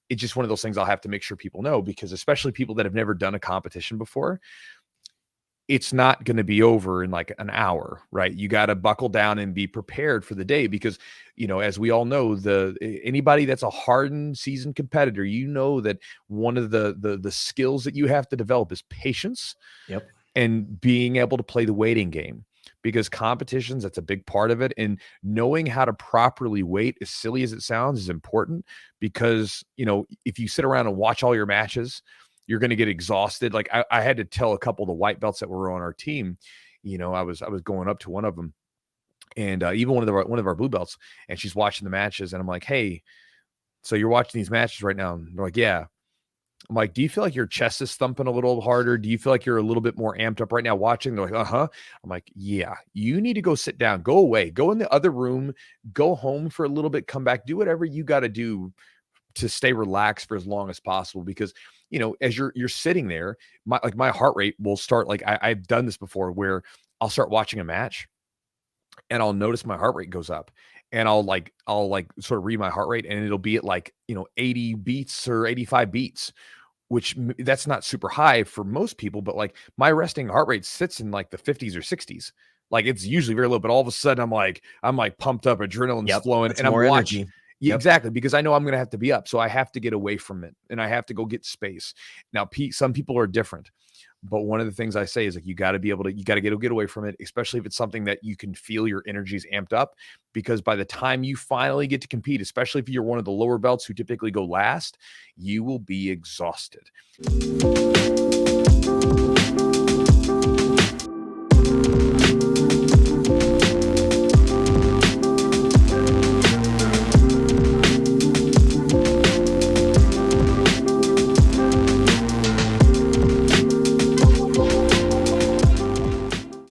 it's just one of those things I'll have to make sure people know, because especially people that have never done a competition before, it's not going to be over in like an hour, right? You got to buckle down and be prepared for the day, because, as we all know, anybody that's a hardened, seasoned competitor, that one of the skills that you have to develop is patience. Yep. And being able to play the waiting game, because competitions, that's a big part of it. And knowing how to properly wait, as silly as it sounds, is important, because, if you sit around and watch all your matches, you're going to get exhausted. Like I had to tell a couple of the white belts that were on our team, I was going up to one of them, and even one of our blue belts, and she's watching the matches, and I'm like, hey, so you're watching these matches right now? And they're like, yeah. I'm like, do you feel like your chest is thumping a little harder? Do you feel like you're a little bit more amped up right now watching? They're like, uh-huh. I'm like, yeah, you need to go sit down, go away, go in the other room, go home for a little bit, come back, do whatever you got to do to stay relaxed for as long as possible. Because, as you're sitting there, my heart rate will start, like I've done this before, where I'll start watching a match and I'll notice my heart rate goes up, and I'll sort of read my heart rate, and it'll be at like, 80 beats or 85 beats, which that's not super high for most people, but like my resting heart rate sits in like the 50s or 60s. Like it's usually very low, but all of a sudden I'm like pumped up, adrenaline's flowing, and I'm watching. Energy. Yeah, exactly, because I know I'm going to have to be up, so I have to get away from it, and I have to go get space. Now, some people are different, but one of the things I say is like, you got to get away from it, especially if it's something that you can feel your energy's amped up, because by the time you finally get to compete, especially if you're one of the lower belts who typically go last, you will be exhausted.